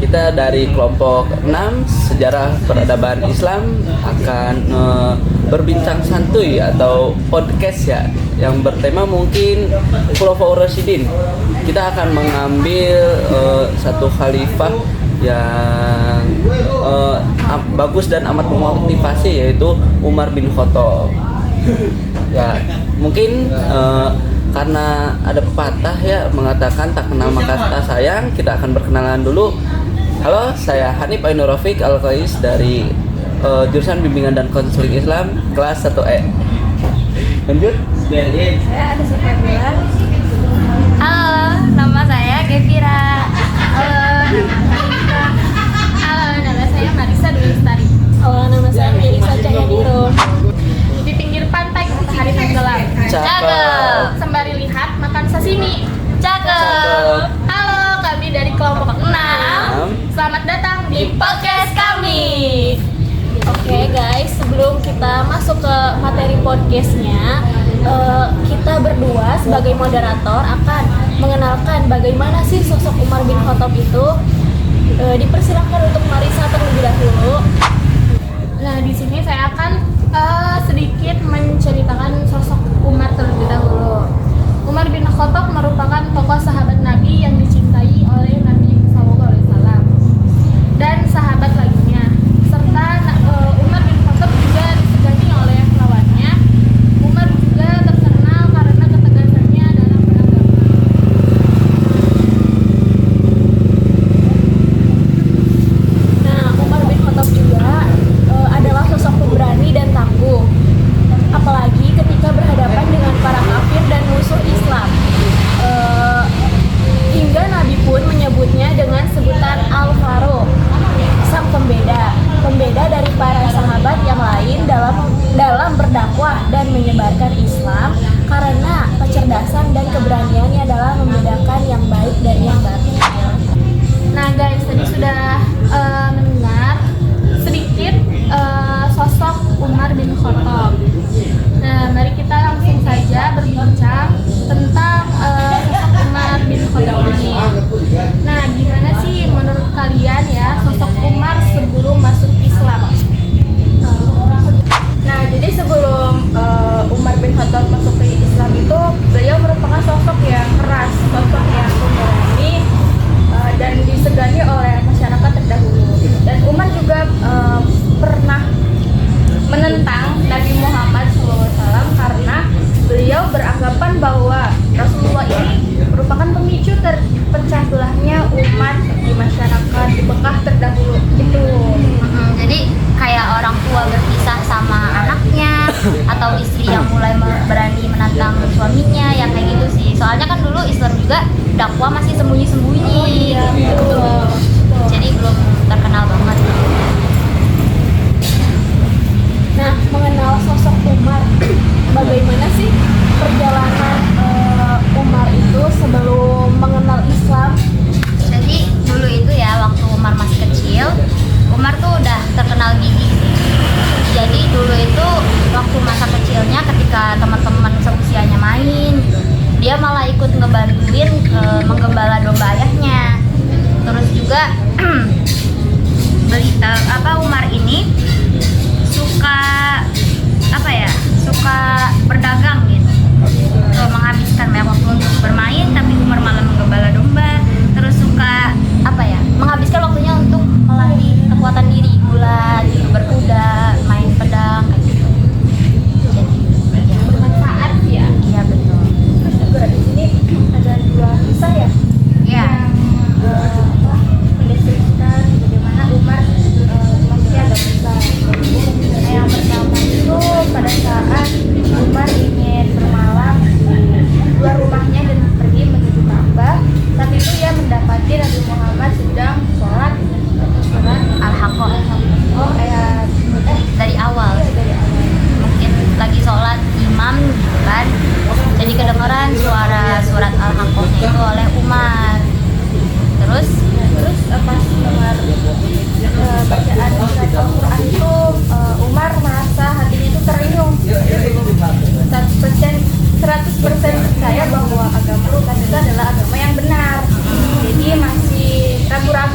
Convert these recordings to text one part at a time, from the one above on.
kita dari kelompok 6 Sejarah Peradaban Islam akan berbincang santuy atau podcast ya yang bertema mungkin Khulafaur Rasyidin. Kita akan mengambil satu khalifah yang bagus dan amat memotivasi, yaitu Umar bin Khattab. Ya, mungkin karena ada pepatah ya mengatakan tak kenal maka tak sayang, kita akan berkenalan dulu. Halo, saya Hanif Ainur Rafiq Al-Qais dari jurusan Bimbingan dan Konseling Islam kelas 1E. Lanjut. Saya ada September. Halo, nama saya Gevira. Halo, nama saya Marisa Dwi Lestari. Halo, nama saya Melisa Cahyadiro. Di pinggir pantai matahari tenggelam. Cakep. Sembari lihat makan sashimi. Cakep. Halo, kami dari kelompok 6. Selamat datang di podcast kami. Oke guys, sebelum kita masuk ke materi podcastnya, kita berdua sebagai moderator akan mengenalkan bagaimana sih sosok Umar bin Khattab itu. Dipersilakan untuk Marisa terlebih dahulu. Nah, di sini saya akan sedikit menceritakan sosok Umar terlebih dahulu. Umar bin Khattab merupakan tokoh sahabat Nabi yang dicintai oleh Nabi SAW dan sahabat lainnya, serta Umar bin Khattab juga disegani oleh lawannya. Umar juga terkenal karena ketegasannya dalam beragama. Nah, Umar bin Khattab juga adalah sosok pemberani dan tangguh, apalagi ketika berhadapan dengan para kafir dan musuh Islam. Hingga Nabi pun menyebutnya dengan sebutan Al-Faruq, sang pembeda dari para sahabat yang lain dalam berdakwah dan menyebarkan Islam, karena kecerdasan dan keberaniannya dalam membedakan yang baik dan yang batil. Nah guys, tadi sudah mendengar sedikit sosok Umar bin Khattab. Nah, mari kita langsung saja berbincang tentang sosok Umar bin Khattab ini. Nah, gimana sih menurut kalian ya sosok Umar sebelum masuk Islam? Nah, jadi sebelum Umar bin Khattab masuk ke Islam itu, beliau merupakan sosok yang keras, sosok yang pemberani dan disegani oleh masyarakat terdahulu. Dan Umar juga pernah menentang Nabi Muhammad SAW karena beliau beranggapan bahwa Rasulullah ini merupakan pemicu terpecah belahnya umat di masyarakat di Mekah terdahulu itu. Jadi kayak orang tua berpisah sama anaknya atau istri yang mulai berani menantang suaminya, ya kayak gitu sih. Soalnya kan dulu Islam juga dakwah masih sembunyi-sembunyi. Betul. Jadi belum terkenal banget. Nah, mengenal sosok Umar, bagaimana sih perjalanan Umar itu sebelum mengenal Islam? Jadi dulu itu ya waktu Umar masih kecil, Umar tuh udah terkenal gigih. Jadi dulu itu waktu masa kecilnya ketika teman-teman seusianya main, dia malah ikut ngebantuin menggembala domba ayahnya. Terus juga Umar ini suka berdagang gitu, menghabiskan banyak waktu untuk bermain, tapi Umar malah menggembala domba. Terus suka menghabiskan waktunya untuk melatih kekuatan diri, gulat gitu, berkuda, main pedang kayak gitu. Jadi Bermanfaat ya. iya betul. Terus juga di sini ada dua kisah ya. Iya. Mendeskripsikan bagaimana Umar masuknya agama Islam. Nah, yang pertama itu pada saat Umar ingin bermalam di luar rumahnya dan pergi menuju Ka'bah. Saat itu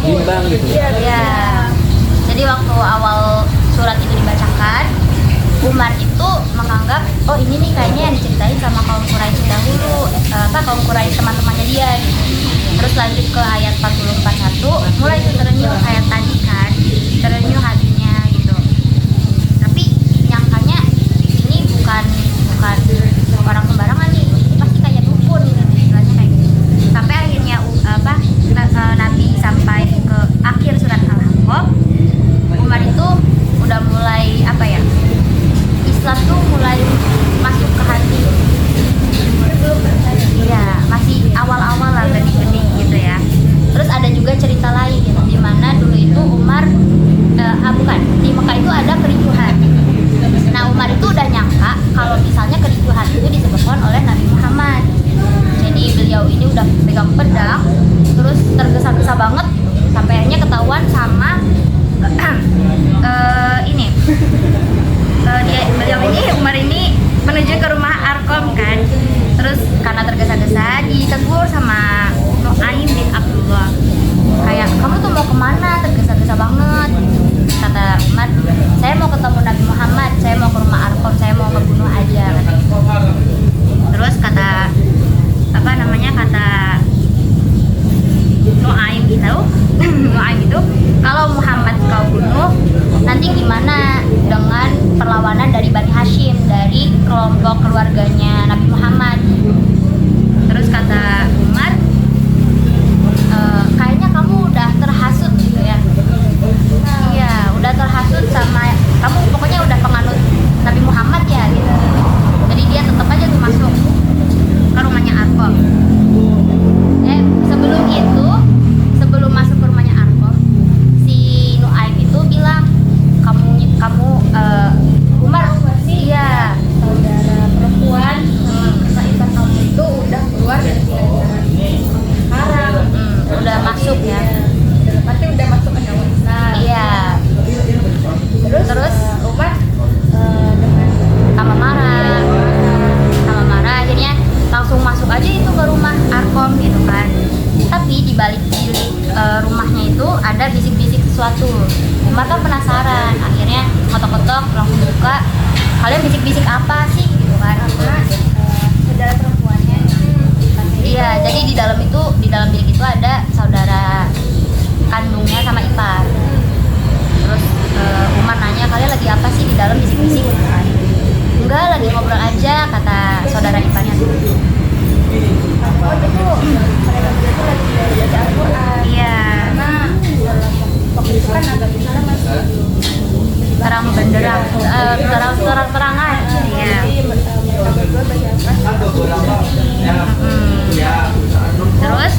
bimbang gitu. Ya. Jadi waktu awal surat itu dibacakan, Umar itu menganggap oh ini nih kayaknya yang diceritain sama kaum Quraisy dahulu, kaum Quraisy teman-temannya dia gitu. Terus lanjut ke ayat 40-41, mulai itu terenyuh ayat tadi kan, terenyuh hatinya gitu. Tapi nyangkanya ini bukan orang sembarangan nih, ini pasti kayak dukun gitu, istilahnya kayak gitu. Sampai akhirnya Nabi sampai ke akhir surat Al-Ahqaf, Umar itu udah mulai Islam tuh mulai masuk ke hati. Iya, masih awal-awal lah, benih-benih gitu ya. Terus ada juga cerita lain gitu, di mana dulu itu Umar di Mekah itu ada kericuhan. Nah, Umar itu udah nyangka kalau misalnya kericuhan itu disebabkan oleh Nabi Muhammad. Jadi beliau ini udah pegang pedang, terus tergesa-gesa banget gitu. Sampai akhirnya ketahuan sama beliau ini Umar ini menuju ke rumah Arkom kan. Terus karena tergesa-gesa ditegur sama Nu'aim bin Abdullah, kayak kamu tuh mau kemana, tergesa-gesa banget. Kata Umar, saya mau ketemu Nabi Muhammad, saya mau ke rumah Arkom, saya mau ngebunuh aja. Terus kata Nu'aim itu kalau Muhammad kau bunuh, nanti gimana dengan perlawanan dari Bani Hashim, dari kelompok keluarganya Nabi Muhammad? Terus kata Umar, kayaknya kamu udah terhasut gitu ya. Iya, udah terhasut sama kamu, pokoknya udah penganut Nabi Muhammad ya gitu. Jadi dia tetap aja tuh masuk ke rumahnya Arkom. Sebelum masuk ke rumahnya Arkom, si Nu'aim itu bilang, kamu Umar, iya, saudara perempuan Sa'idah kamu itu udah keluar dari haram, udah masuk ya, berarti udah masuk ke agama Islam. Iya. Terus Umar dengan sama marah akhirnya langsung masuk aja itu ke rumah Arkom gitu kan. Tapi di balik rumahnya itu ada bisik-bisik sesuatu. Umar kan penasaran, akhirnya ngotok-ngotok langsung buka. Kalian bisik-bisik apa sih gitu kan? Saudara perempuannya. Iya, jadi di dalam bilik itu ada saudara kandungnya sama ipar. Terus Umar nanya, kalian lagi apa sih di dalam bisik-bisik gitu kan? Enggak, lagi ngobrol aja, kata saudara iparnya tuh. Oh itu mereka itu lagi belajar Al-Quran. Iya. Nah waktu itu kan agak Islam masih terang benderang, terang-terangan. Iya. Mereka berdua baca Terus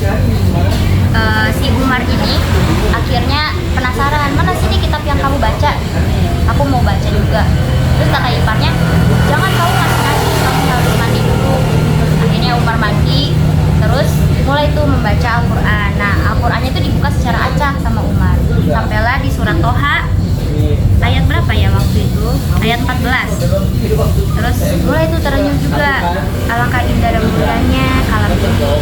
si Umar ini akhirnya penasaran, mana sih ini kitab yang kamu baca? Aku mau baca juga. Terus kata iparnya, jangan kamu ngasih, kamu harus mandi dulu. Akhirnya Umar mandi, terus mulai tuh membaca Al-Quran. Nah, Al-Qurannya itu dibuka secara acak sama Umar. Sampailah di surat Toha, ayat berapa ya waktu itu? Ayat 14. Terus mulai itu terenyuh juga, alangkah indah dan mulianya kalam ini.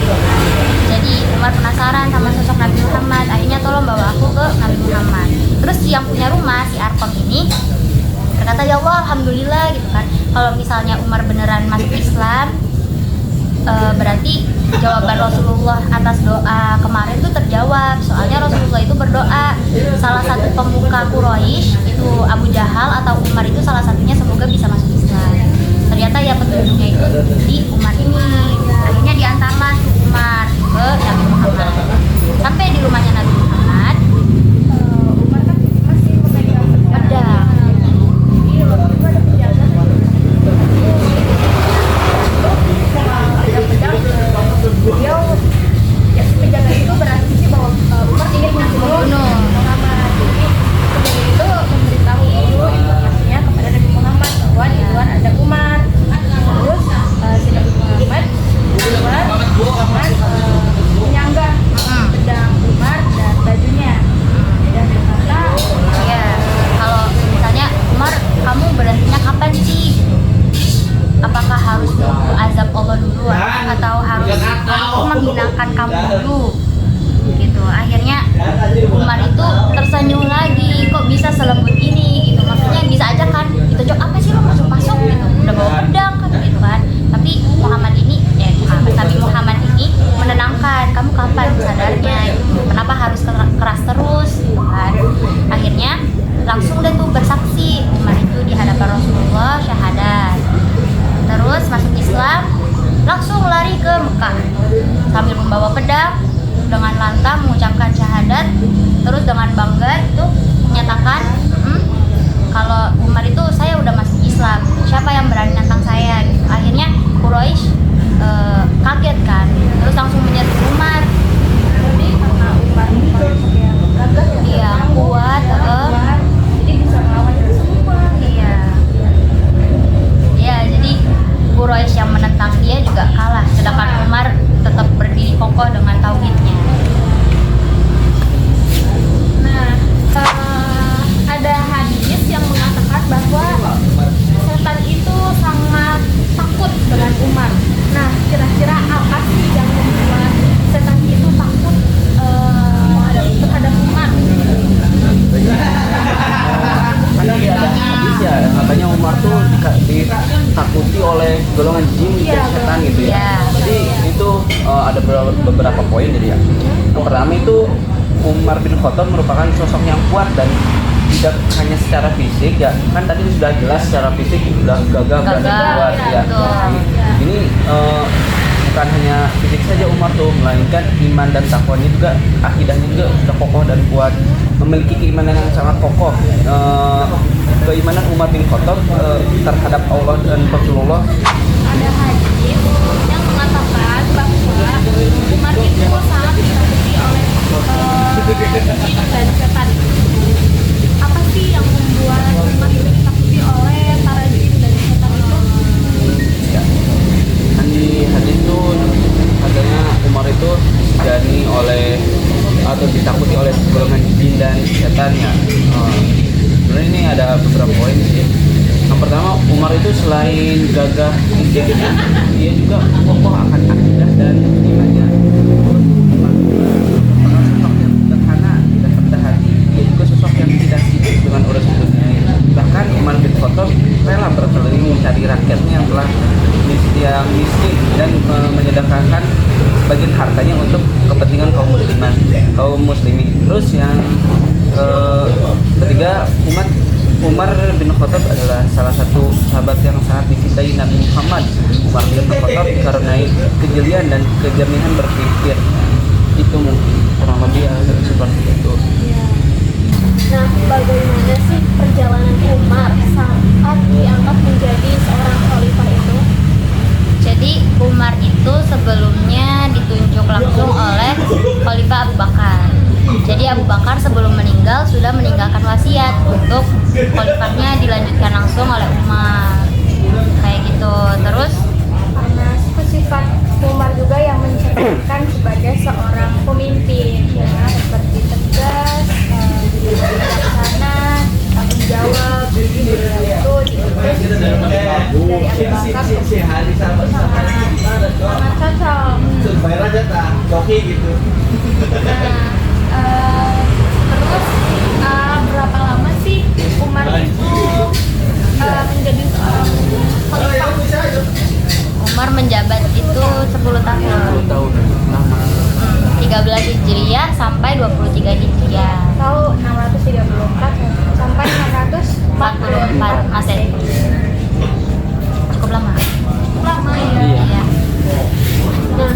Jadi Umar penasaran sama sosok Nabi Muhammad. Akhirnya tolong bawa aku ke Nabi Muhammad. Terus yang punya rumah, si Arkom ini berkata, ya Allah, alhamdulillah gitu kan. Kalau misalnya Umar beneran masuk Islam, berarti jawaban Rasulullah atas doa kemarin itu terjawab. Soalnya Rasulullah itu berdoa, salah satu pemuka Quraisy itu Abu Jahal atau Umar itu salah satunya semoga bisa masuk Islam. Ternyata ya petunjuknya itu di Umar ini. Akhirnya diantarlah Umar ke Nabi Muhammad. Sampai di rumahnya Nabi Muhammad, Umar kan masih memegang pedang. Beliau ya si penjaga itu berasumsi bahwa Umar ingin membunuh Muhammad. Jadi penjaga itu memberitahu dulu informasinya terus dengan bangga itu menyatakan kalau Umar itu saya udah masuk Islam, siapa yang berani nantang saya gitu. Akhirnya Quraisy kaget kan, terus langsung menyerbu Umar. Jadi karena Umar yang gagah ya. Iya, kuat, Jadi bisa melawan itu semua. iya. Iya, jadi Quraisy yang menentang dia juga kalah, sedangkan Umar tetap berdiri kokoh dengan tauhidnya. Nah, ada hadis yang mengatakan bahwa setan itu sangat takut dengan Umar. Nah, kira-kira apa sih yang membuat setan itu takut terhadap Umar? Kan dia ada hadis ya, katanya Umar tuh ditakuti oleh golongan jin dan setan gitu ya. Iya. Jadi itu ada beberapa poin jadi ya. Yang pertama itu Umar bin Khattab merupakan sosok yang kuat dan tidak hanya secara fisik ya, kan tadi sudah jelas secara fisik sudah gagah berani kuat ya. betul. Ini bukan hanya fisik saja Umar tuh, melainkan iman dan takwanya juga, akidahnya juga sudah kokoh dan kuat, memiliki keimanan yang sangat kokoh. Keimanan Umar bin Khattab terhadap Allah dan Rasulullah. Ada hadis yang mengatakan bahwa Umar itu sangat ditakuti oleh jin dan setan. Apa sih yang membuat Umar itu ditakuti oleh para jin dan setan itu? Ya. Kan di hadis itu katanya Umar itu disegani oleh atau ditakuti oleh golongan jin dan setan ya. Sebenarnya ini ada beberapa poin sih. Yang pertama, Umar itu selain gagah fisik, dia juga kokoh akan akidah dan imannya. Terus Umar merupakan sosok yang sederhana, tidak rendah hati. Dia juga sosok yang tidak sibuk dengan urusan dunia. Bahkan Umar bin Khattab rela berkeliling mencari rakyatnya yang miskin dan menyedekahkan sebagian hartanya untuk kepentingan kaum muslimin. Terus yang ketiga, Umar bin Khattab adalah salah satu sahabat yang sangat dicintai Nabi Muhammad. Umar bin Khattab karena kejelian dan kejernihan berpikir. Itu mungkin kurang lebih seperti itu. Nah, bagaimana sih perjalanan Umar saat diangkat menjadi seorang khalifah itu? Jadi Umar itu sebelumnya ditunjuk langsung oleh Khalifah Abu Bakar. Jadi Abu Bakar sebelum meninggal sudah meninggalkan wasiat untuk khalifahnya dilanjutkan langsung oleh Umar. Kayak gitu. Terus Karena sifat Umar juga yang mencerminkan sebagai seorang pemimpin, ya, seperti tegas, bijaksana, tanggung jawab. Itu diutus dari Abu Bakar sangat cocok. Terus berapa lama sih Umar itu menjadi seorang khalifah? Umar menjabat itu 10 tahun. 10 tahun lama. 13 Hijriah sampai 23 Hijriah. Atau 634 sampai 644 Masehi. Cukup lama. lama ya. Iya. Nah,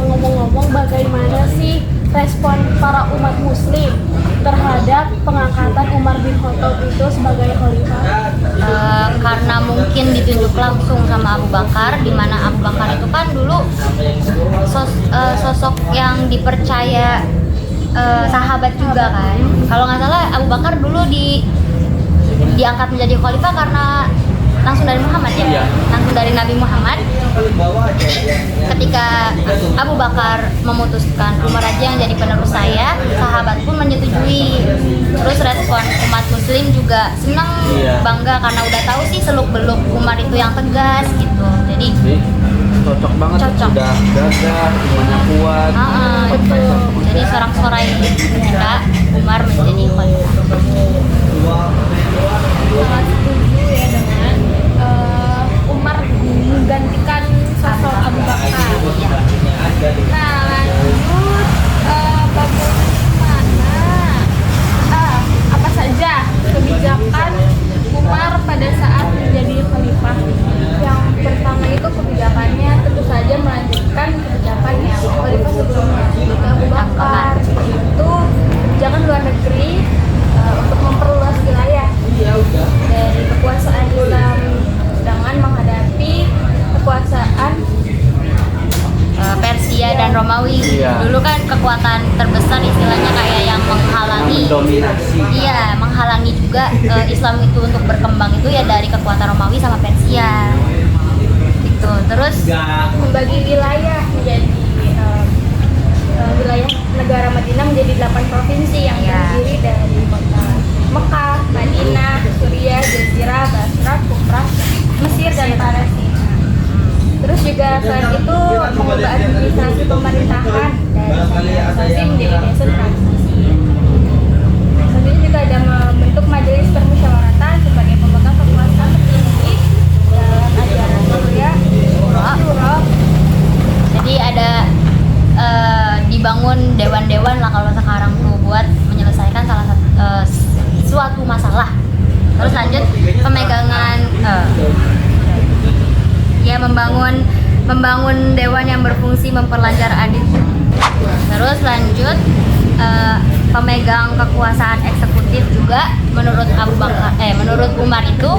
ngomong-ngomong, bagaimana sih respon para umat muslim terhadap pengangkatan Umar bin Khattab itu sebagai khalifah? Karena mungkin ditunjuk langsung sama Abu Bakar, di mana Abu Bakar itu kan dulu sosok yang dipercaya sahabat juga kan. Kalau nggak salah Abu Bakar dulu diangkat menjadi khalifah karena langsung dari Muhammad ya, Iya. langsung dari Nabi Muhammad. Ketika Abu Bakar memutuskan Umar aja yang jadi penerus saya, sahabat pun menyetujui. Terus respon umat muslim juga senang, Iya. bangga karena udah tahu sih seluk beluk Umar itu yang tegas gitu. Jadi Cocok banget, Cocok. udah gagah, imannya kuat. betul. Jadi sorak-sorai ketika Umar menjadi khalifah. Sangat setuju ya dengan Umar menggantikan sosok Abu Bakar. Nah, lanjut, bagaimana apa saja kebijakan Umar pada saat menjadi khalifah? Yang pertama itu kebijakannya tentu saja melanjutkan kebijakan yang khalifah sebelumnya, yaitu Abu Bakar. Itu kebijakan mendominasi. Iya, menghalangi juga Islam itu untuk berkembang itu ya dari kekuatan Romawi sama Persia. Gitu. Terus Membagi wilayah menjadi wilayah negara Madinah menjadi 8 provinsi yang Iya. terdiri dari kota Mekah, Madinah, Suriah, Jazirah, Basra, Kufra, Mesir dan Palestina. Terus juga selain itu mengubah administrasi pemerintahan dari sentralisasi menjadi desentralisasi. Selanjutnya juga ada membentuk majelis permusyawaratan sebagai pemegang kekuasaan tertinggi dalam ajaran Suriah, Syura. jadi ada dibangun dewan-dewan lah kalau sekarang tuh buat menyelesaikan salah satu suatu masalah. Terus lanjut pemegangan ya membangun dewan yang berfungsi memperlancar adil. Terus lanjut pemegang kekuasaan eksekutif juga menurut menurut Umar itu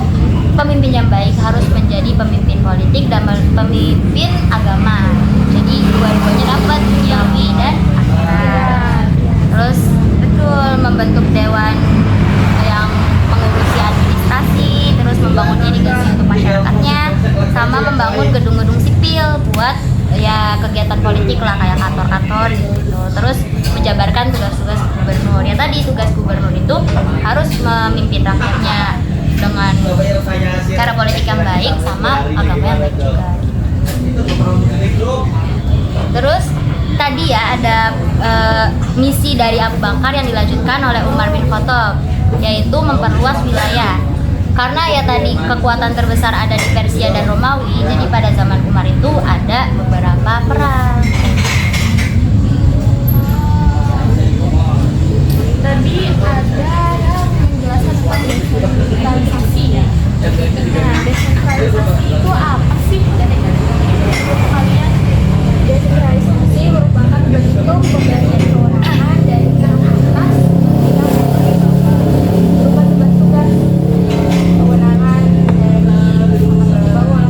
pemimpin yang baik harus menjadi pemimpin politik dan pemimpin agama. Jadi dua-duanya dapat duniawi dan akhirat. Terus betul membentuk dewan yang mengurusi administrasi, terus membangun irigasi untuk masyarakatnya, sama membangun gedung-gedung sipil buat ya kegiatan politik lah kayak kantor-kantor gitu. Terus menjabarkan tugas-tugas gubernur. Ya tadi tugas gubernur itu harus memimpin rakyatnya dengan cara politik yang baik sama agama yang baik juga. Terus tadi ya ada misi dari Abu Bakar yang dilanjutkan oleh Umar bin Khattab, yaitu memperluas wilayah. Karena ya tadi kekuatan terbesar ada di Persia dan Romawi, jadi pada zaman Umar itu ada beberapa perang. Tadi ada yang menjelaskan tentang desentralisasi ya. Nah, desentralisasi itu apa sih? Kalian, desentralisasi merupakan bentuk pembagian kewenangan dari yang atas hingga ke bawah, berupa tugas-tugas kewenangan dari bawah.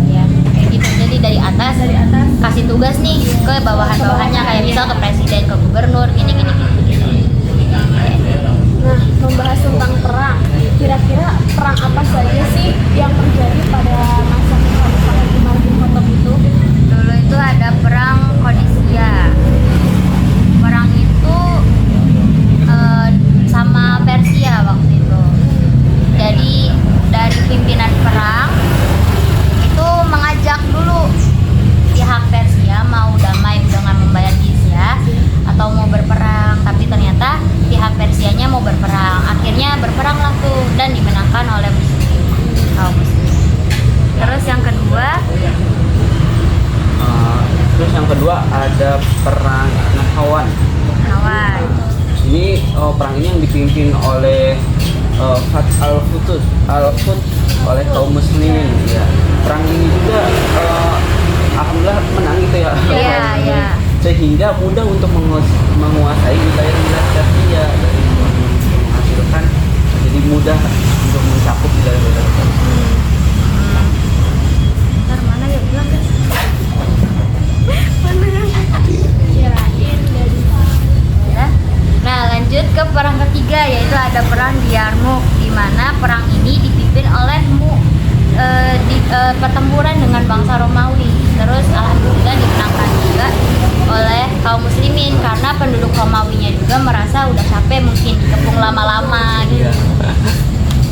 Ya, kayak gitu. Jadi dari atas kasih tugas nih ke bawahan-bawahannya, kayak misal ke presiden, ke gubernur, gini-gini gitu. Nah, membahas tentang perang. Kira-kira perang apa saja sih yang terjadi pada masa kekhalifahan Umar bin Khattab itu? Dulu itu ada perang Qadisiyah. Perang itu sama Persia waktu itu. Jadi dari pimpinan perang itu mengajak dulu pihak Persia mau damai dengan membayar jizyah atau mau berperang, tapi ternyata pihak Persianya mau berperang. Akhirnya berperanglah tuh dan dimenangkan oleh kaum muslim. Terus yang kedua ada perang Nahrawan. Ini perang ini yang dipimpin oleh Fath al-Fut oleh kaum muslimin ya. Perang ini juga alhamdulillah menang gitu ya. Iya. Sehingga mudah untuk menguasai wilayah-wilayah Persia dari menghasilkan, jadi mudah untuk mencakup wilayah-wilayah. Mana ya bilang guys? Kirain dari Ya. Nah, lanjut ke perang ketiga, yaitu ada perang di Yarmouk, di mana perang ini dipimpin oleh pertempuran dengan bangsa Romawi. Terus alhamdulillah dimenangkan juga oleh kaum muslimin karena penduduk Romawinya juga merasa udah capek mungkin dikepung lama-lama gitu.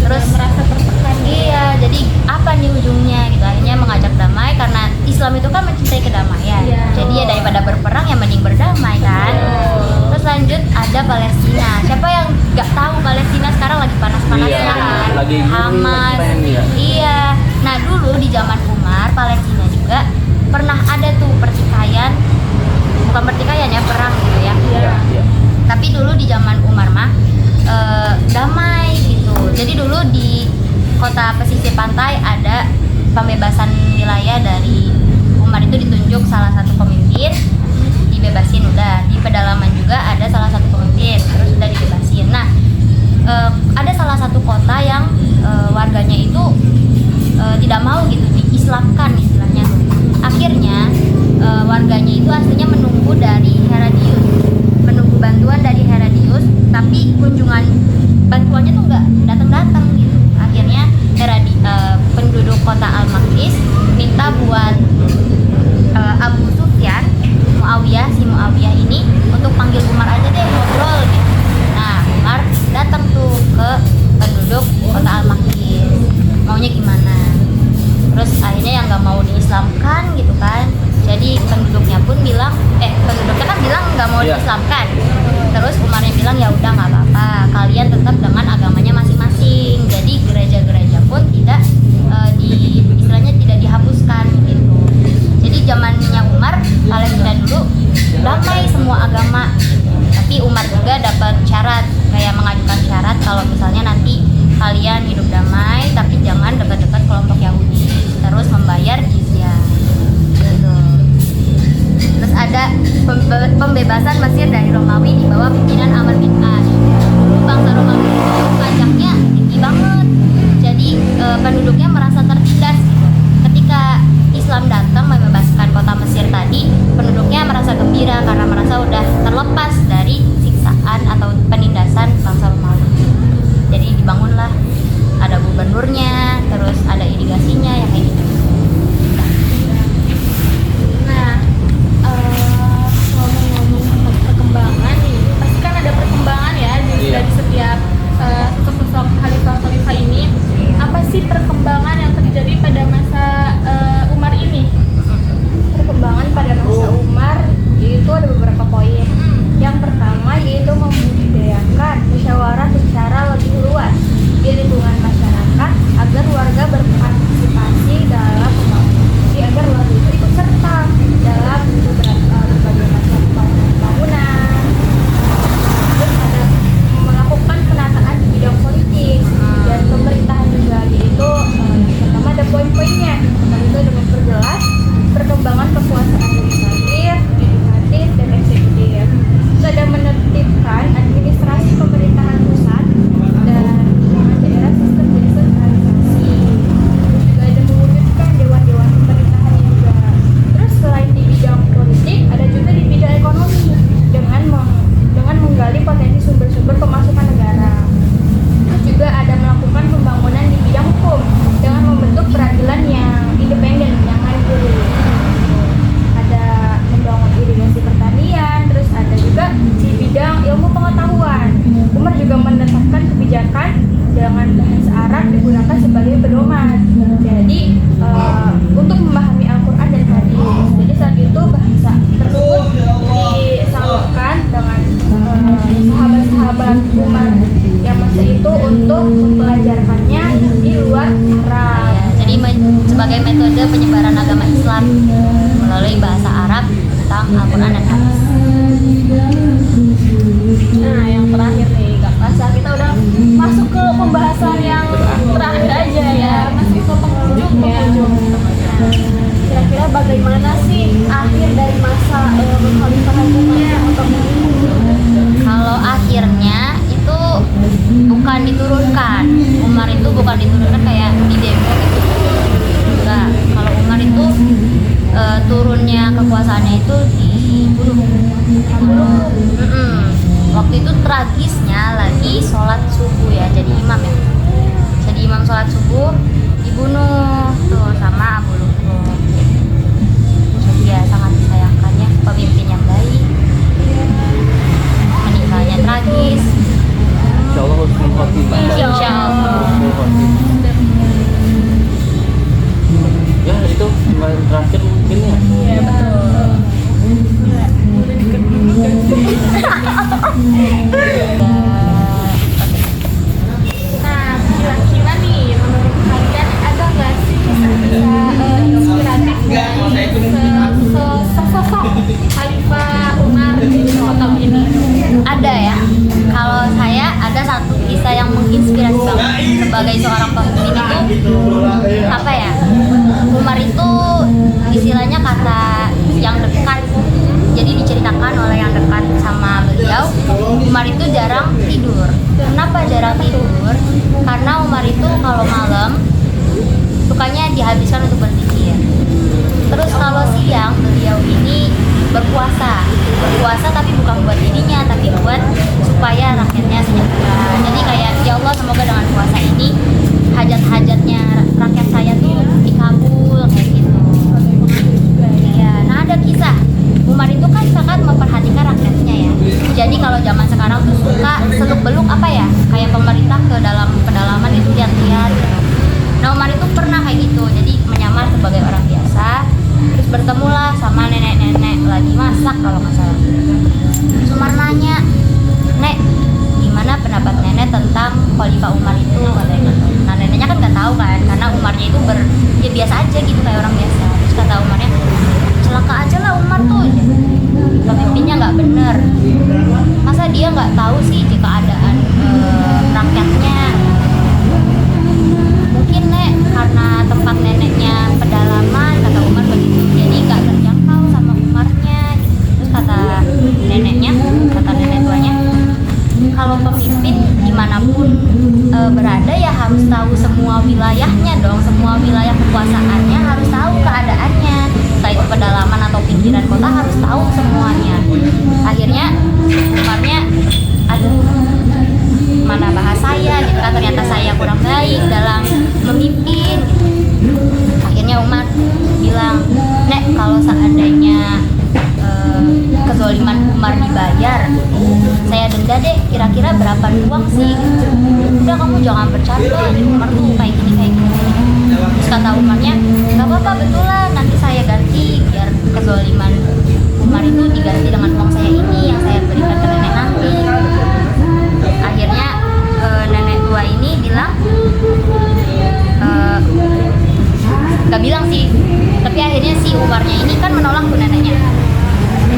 Terus merasa tertekan. Iya, jadi apa nih ujungnya gitu. Akhirnya mengajak damai karena Islam itu kan mencintai kedamaian. Iya. Jadi ya daripada berperang ya mending berdamai kan. Terus lanjut ada Palestina. Siapa yang nggak tahu Palestina sekarang lagi panas-panasnya Iya, kan? lagi Hamas. tren ya. Iya. Nah, dulu di zaman Umar Palestina juga pernah ada tuh pertikaian, bukan pertikaian ya, perang gitu ya. Iya. Tapi dulu di zaman Umar mah damai gitu. Jadi dulu di kota pesisir pantai ada pembebasan wilayah dari Umar, itu ditunjuk salah satu pemimpin, dibebasin udah. Di pedalaman juga ada salah satu pemimpin, terus udah dibebasin. Nah, ada salah satu kota yang warganya itu tidak mau gitu diislamkan istilahnya. Akhirnya warganya itu aslinya menunggu dari Herodius, menunggu bantuan dari Herodius nggak datang gitu. Akhirnya penduduk kota Al-Maqdis minta buat Abu Sufyan, si Muawiyah ini untuk panggil Umar aja deh, ngobrol gitu. Nah, Umar datang tuh ke penduduk kota Al-Maqdis, maunya gimana. Terus akhirnya yang nggak mau diislamkan gitu kan, jadi penduduknya kan bilang nggak mau diislamkan. Terus Umarnya bilang ya udah nggak apa-apa, kalian tetap dengan agamanya masing-masing. Jadi gereja-gereja pun tidak istilahnya tidak dihapuskan gitu. Jadi zamannya Umar, Palestina dulu damai semua agama gitu. Tapi Umar juga dapat syarat, kayak mengajukan syarat kalau misalnya nanti kalian hidup damai tapi jangan dekat-dekat kelompok Yahudi, terus membayar jizyah gitu. Terus ada pembebasan Mesir dari Romawi di bawah pimpinan Amr bin As. Dulu bangsa Romawi itu pajaknya tinggi banget, jadi penduduknya merasa tertindas gitu. Ketika Islam datang membebaskan kota Mesir tadi, penduduknya merasa gembira karena merasa udah terlepas dari siksaan atau penindasan bangsa Romawi. Jadi dibangunlah, ada gubernurnya, terus ada irigasinya, yang kayak gitu. Nah, ngomong-ngomong tentang perkembangan nih, pasti kan ada perkembangan ya dari setiap sosok khalifah ini. Apa sih perkembangan yang terjadi pada masa Umar ini? Perkembangan pada masa Umar itu ada beberapa poin. Yang pertama yaitu membudidayakan musyawarah secara lebih luas di lingkungan masyarakat agar warga berpartisipasi dalam pembangunan. Jadi agar warga itu ikut serta dalam berbagai macam pembangunan. Terus ada melakukan penataan di bidang politik dan pemerintahan juga, yaitu pertama ada poin-poinnya. Pertama itu ada memperjelas perkembangan kekuasaan legislatif, dan eksekutif. Terus ada menertibkan administrasi pemerintahan pusat dan daerah sistem desentralisasi. Terus juga ada mewujudkan dewan-dewan pemerintahan juga. Terus selain di bidang politik, ada juga di bidang ekonomi dengan menggali potensi sumber-sumber pemasukan negara. Terus juga ada melakukan pembangunan di bidang hukum dengan membentuk peradilan yang independen, yang mandiri. Ada membangun irigasi pertanian, terus ada juga di bidang ilmu pengetahuan. Umar juga menetapkan kebijakan dengan bahasa Arab digunakan sebagai pedoman. Jadi untuk memahami Al-Quran dan hadis. Jadi saat itu bahasa tersebut disalurkan dengan sahabat-sahabat Umar yang masa itu untuk mempelajarkannya di luar Arab. Jadi sebagai metode penyebaran agama Islam melalui bahasa Arab tentang Al-Quran dan hadis. Nah, yang terakhir nih, Kak Pasha, kita udah masuk ke pembahasan yang terakhir aja ya, masuk ke penghujung ya. Nah, kira-kira bagaimana sih akhir dari masa kekhalifahan Umar untuk Kalau akhirnya itu bukan diturunkan, Umar itu bukan diturunkan kayak di demo gitu. Enggak, kalau Umar itu turunnya kekuasaannya itu dibunuh. Waktu itu tragisnya lagi sholat subuh ya, jadi imam ya. Jadi imam sholat subuh dibunuh tuh sama Abu Luhab. Jadi ya sangat disayangkan ya, pemimpin yang baik meninggalnya tragis. Insyaallah husnul khotimah. Insyaallah. Ya itu yang terakhir mungkin ya. Iya, betul. Nah, kira-kira nih menurut kalian ada nggak sih kisah-kisah inspiratif dari sosok Khalifah Umar di kota ini? Ada ya. Kalau saya ada satu kisah yang menginspirasi banget sebagai seorang pemimpin itu apa ya? Umar itu istilahnya kata yang dekat. Jadi diceritakan oleh yang dekat sama beliau, Umar itu jarang tidur. Kenapa jarang tidur? Karena Umar itu kalau malam sukanya dihabiskan untuk berzikir. Terus kalau siang beliau ini berpuasa tapi bukan buat dirinya, tapi buat supaya rakyatnya sejahtera. Jadi kayak ya Allah, semoga jadi kalau zaman sekarang tuh suka seluk beluk apa ya, kayak pemerintah ke dalam pedalaman itu lihat-lihat gitu. Nah Umar itu pernah kayak gitu, jadi menyamar sebagai orang biasa, terus bertemulah sama nenek-nenek lagi masak kalau nggak salah. Terus Umar nanya, "Nek, gimana pendapat nenek tentang Khalifah Umar itu?" katanya gitu. Nah neneknya kan nggak tahu kan, karena Umarnya itu ya biasa aja gitu kayak orang biasa. Terus kata Umarnya, "Celaka aja lah Umar tuh, pemimpinnya nggak bener. Masa dia nggak tahu sih di keadaan rakyatnya? Mungkin Nek karena tempat neneknya pedalaman," kata Umar begitu, "jadi nggak terjangkau sama Umarnya." Terus kata neneknya, kata nenek tuanya, "Kalau pemimpin dimanapun berada ya harus tahu semua wilayahnya dong, semua wilayah kekuasaannya harus tahu keadaannya, entah itu pedalaman atau pinggiran kota harus tahu semuanya." Akhirnya Umarnya, aduh mana bahas saya gitu kan, ternyata saya kurang baik dalam memimpin gitu. Akhirnya Umar bilang, "Nek, kalau seandainya kezoliman Umar dibayar, saya denda deh, kira-kira berapa uang sih?" "Udah kamu jangan bercanda, Umar tuh kayak gini kayak gini." Terus kata Umarnya, "Gak apa-apa, betulan, nanti saya ganti biar kezoliman Umar itu diganti dengan uang saya ini yang saya berikan ke nenek nanti." Akhirnya nenek tua ini bilang, gak bilang sih, tapi akhirnya si Umarnya ini kan menolak tuh neneknya,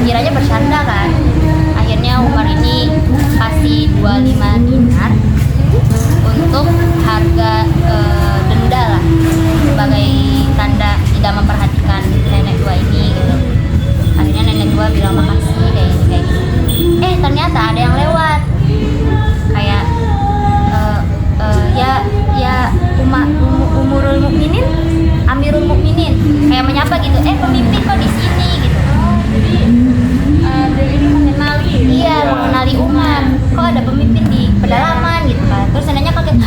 kiranya bercanda kan. Akhirnya Umar ini kasih 25 dinar untuk harga denda lah, sebagai tanda tidak memperhatikan nenek tua ini gitu. Akhirnya nenek tua bilang makasih kayak gini. Ternyata ada yang lewat kayak ya umurul mukminin, amirul mukminin, kayak menyapa gitu, pemimpin kok di sini gitu. Dia ini mengenali. Iya, mengenali Umar, kok ada pemimpin di pedalaman gitu kan. Terus neneknya kaget,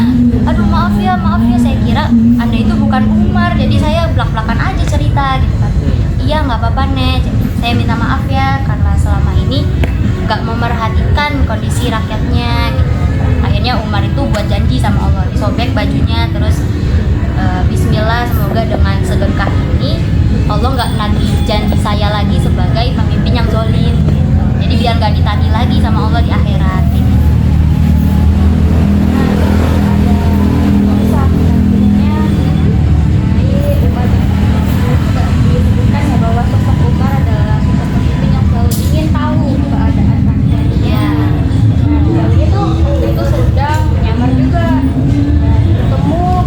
"Aduh maaf ya, saya kira Anda itu bukan Umar, jadi saya belak-belakan aja cerita gitu kan." "Iya nggak apa-apa Nek, saya minta maaf ya karena selama ini nggak memerhatikan kondisi rakyatnya gitu." Akhirnya Umar itu buat janji sama Allah, disobek bajunya, terus Bismillah, semoga dengan sedekah ini Allah nggak nagih janji saya lagi sebagai pemimpin yang zalim gitu. Jadi biar nggak ditagih lagi sama Allah di akhirat gitu. Disebutkan ya bahwa sosok Umar adalah sosok pemimpin yang selalu ingin tahu keadaan rakyatnya. Nah, itu sedang menyamar juga dan bertemu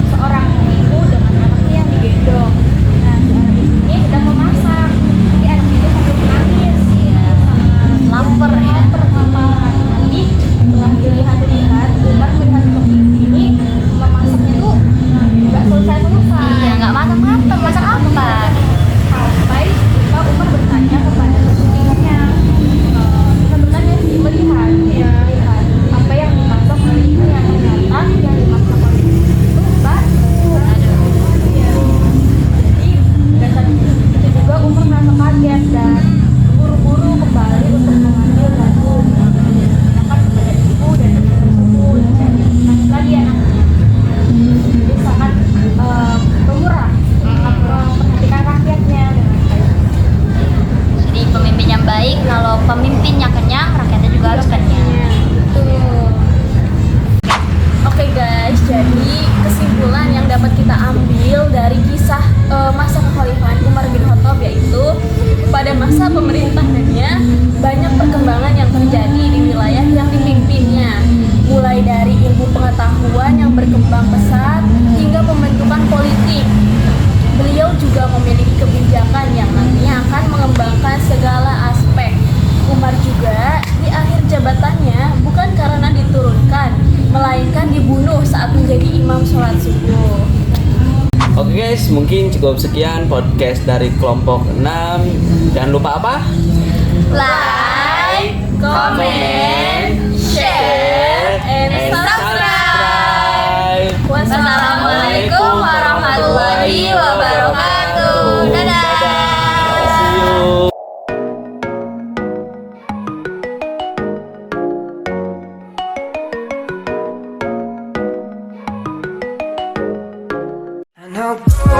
seorang ibu dengan anaknya yang digendong. Nah, si anak ini sedang memasak, tapi anak itu sambil menangis, Lapar ya. Jadi setelah dilihat-lihat, Umar melihat pemimpin ini memasaknya tuh nggak selesai. Iya, nggak matang-matang, masak apa? Sampai ketika Umar bertanya kepada pemimpinnya, melihat apa yang dimasak oleh ibunya, ternyata yang dimasak oleh ibu itu batu. Jadi dasar itu juga Umar merasa kaget dan buru-buru kembali untuk mengambil batu yang digunakan kepada ibu dan ibu tersebut. Jadi lagi anaknya. Jadi sangat pemurah, memperhatikan rakyatnya dengan baik. Jadi pemimpin yang baik, kalau pemimpinnya kenyang, rakyatnya juga harus kenyang. Oke guys, jadi kesimpulan yang dapat kita ambil dari kisah masa kekhalifahan Umar bin Khattab yaitu pada masa pemerintahannya banyak perkembangan yang terjadi di wilayah yang dipimpinnya, mulai dari ilmu pengetahuan yang berkembang pesat hingga pembentukan politik. Beliau juga memiliki kebijakan yang nantinya akan mengembangkan segala aspek. Umar juga di akhir jabatannya bukan karena diturunkan, melainkan dibunuh saat menjadi imam sholat subuh. Oke guys, mungkin cukup sekian podcast dari kelompok 6. Jangan lupa apa? Like, comment, share, and subscribe. Wassalamualaikum warahmatullahi wabarakatuh. Dadah. See you. Now go